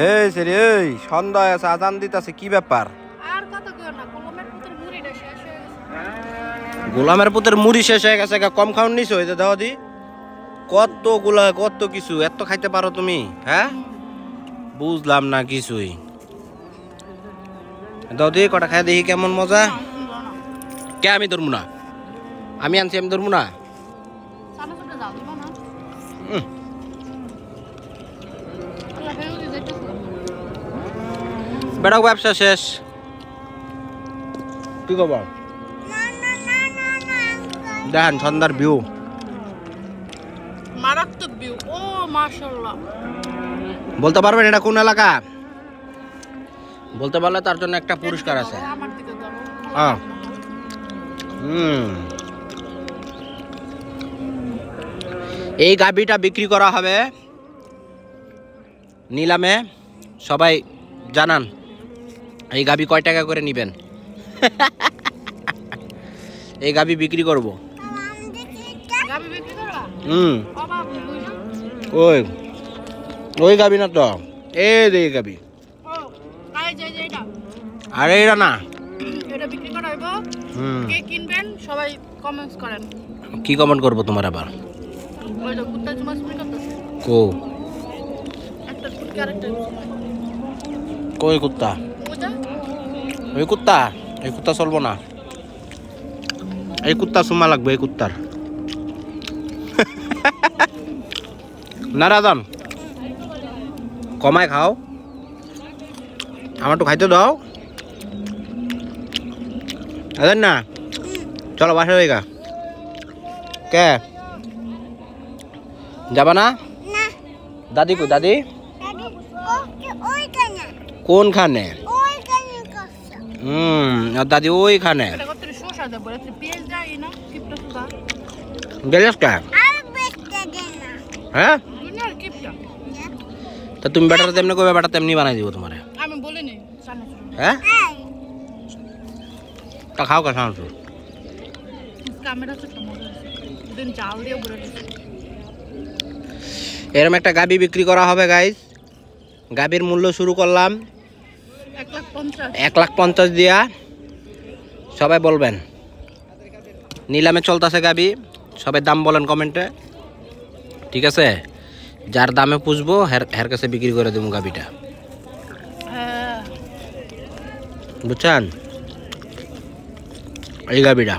এই সেরে এই সন্ধ্যা আছে আজান দিতেছে কি ব্যাপার? আর কত কইও না, গোলামের পুতের মুড়িটা শেষ হয়ে গেছে। গোলামের পুতের মুড়ি শেষ হয়ে গেছে, কম খাওন নিছো এই দাও দি। কতগুলা কত কিছু এত খাইতে পারো তুমি? হ্যাঁ বুঝলাম না কিছুই। দাও দি কটা খাই দেখি কেমন মজা। কে আমি ধরবো না? আমি আনছি, আমি ধরবো না। সামনে ছোট যাও দিবা না। বেড়া ব্যবসা শেষ। কি খবর? দেখেন সন্ধ্যার ভিউ, মারাত্মক ভিউ। ও মাশাআল্লাহ। বলতে পারবেন এটা কোন এলাকা? বলতে পারলে তার জন্য একটা পুরস্কার আছে। আমার দিকে ধরো। হ্যাঁ এই গাভীটা বিক্রি করা হবে নিলামে। সবাই জানান এই গাভী কয় টাকা করে নিবেন? এই গাভী বিক্রি করব। গাবি বিক্রি করবা? বাবা বুঝছো? ওই ওই গাভী না তো, এই গাভী। ও আই যাই এটা। আরে এটা না, এটা বিক্রি করা হইব। কে কিনবেন সবাই কমেন্টস করেন। কি কমেন্ট করব তোমার আবার? ওইটা কুত্তা চুমা চুমি করতেছে। কো একটা কুত্তা আরেকটা কই কুত্তা? বুঝা? ওই কুত্তা, এই কুত্তা চলবো না। এই কুত্তা চুমা লাগবে, এই কুত্তার। না রাজান কমায় খাও, আমার তো খাইতে দাও। আরে না চলো বাসা হয়ে গা। কে যাবা না? দাদি কই? দাদি কোনখানে? আর দাদি ওইখানে। এটা কত শসা দেব, এটা পেঁয়াজ দেই না, কিপটা সুদা। গেলেস কা? হ্যাঁ দুনিয়ার কিপটা। তা তুমি ব্যাটার তেমনি কইবে, ব্যাটার তেমনি বানাই দিব তোমারে। আমি বলিনি জানো। হ্যাঁ তা খাও কা সাউন্ড। ক্যামেরা তো মজা দিন চাল দিয়ে ভরে দিছি। এরকম একটা গাবি বিক্রি করা হবে গাইস। গাবির মূল্য শুরু করলাম 1,50,000 দিয়া। সবাই বলবেন নিলামে চলতেছে গাবি, সবাই দাম বলেন কমেন্টে, ঠিক আছে? যার দামে পুষবো হের কাছে বিক্রি করে দেবো গাবিটা, বুঝছেন? এই গাবিটা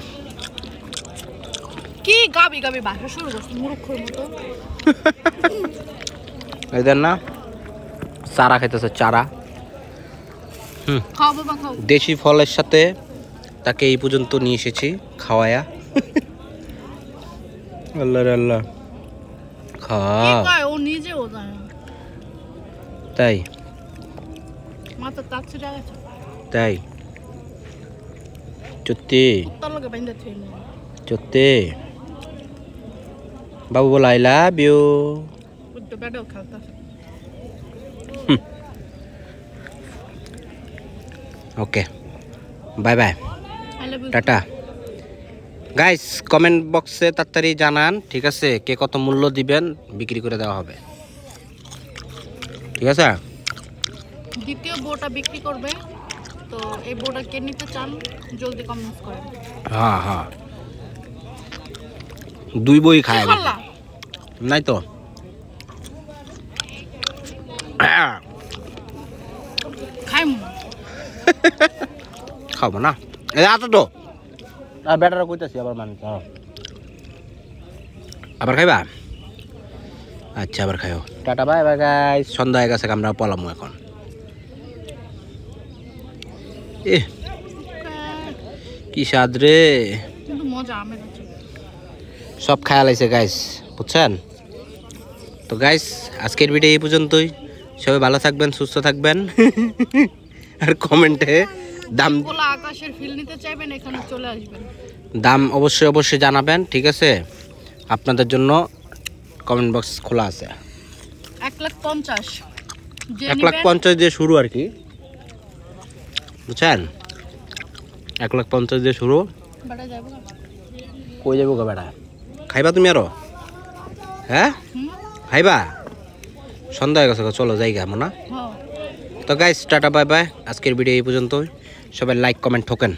কি গাবি গাবি ভাষা শুরু করছ মূর্খের মতো। এদের না চারা খাইতেছে, চারা। খাও বাবা খাও। দেশি ফলের সাথে তাকে এই পর্যন্ত নিয়ে এসেছি খাওয়ায়া। আল্লাহ রে আল্লাহ, খা। ও নিজেও জানে তাই মাথা তাচ্ছে যাচ্ছে। তাই চুত্তি কুত্তার লগে বাইন্দা থই না। চুত্তি বাবু বল আই লাভ ইউ। কুত্তা বেডও খেলতাছে। Okay bye bye, I love you. Tata. Guys comment বক্সে তাড়াতাড়ি জানান, ঠিক আছে? কে কত মূল্য দিবেন, বিক্রি করে দেওয়া হবে, ঠিক আছে? দ্বিতীয় বউটা বিক্রি করবে, তো এই বউটা কে নিতে চান জলদি কমেন্টস করেন। হ্যাঁ হ্যাঁ, দুই বই খায় খাল্লা নাই তো। খাইম খাবো না, এত তো বেটারা কইতাছি আবার মানে আবার খাইবা? আচ্ছা আবার খাইও, টাটা বাই বাই গাইস। সন্ধ্যা হয়ে গেছে, আমরা পলামু এখন। এ কি স্বাদ রে, কিন্তু মজা আমের আছে। সব খায়া লাইছে গাইস, বুঝছেন তো? গাইস আজকের ভিডিও এই পর্যন্তই। সবাই ভালো থাকবেন, সুস্থ থাকবেন। আর কমেন্টে দাম খোলা আকাশের ফিল নিতে চাইবেন, এখানে চলে আসবেন। দাম অবশ্যই অবশ্যই জানাবেন, ঠিক আছে? আপনাদের জন্য কমেন্ট বক্স খোলা আছে। 1,50,000 1,50,000 দিয়ে শুরু আর কি, বুঝছেন? 1,50,000 দিয়ে শুরু। বেটা যাবো কই যাবো গা বেটা? খাইবা তুমি আরো? হ্যাঁ খাইবা? সন্ধ্যা হয়ে গেছে, চলো জায়গা মনে। হ্যাঁ তো গাইস টাটা বাই বাই, আজকের ভিডিও এই পর্যন্ত। সবাই লাইক কমেন্ট ঠোকেন।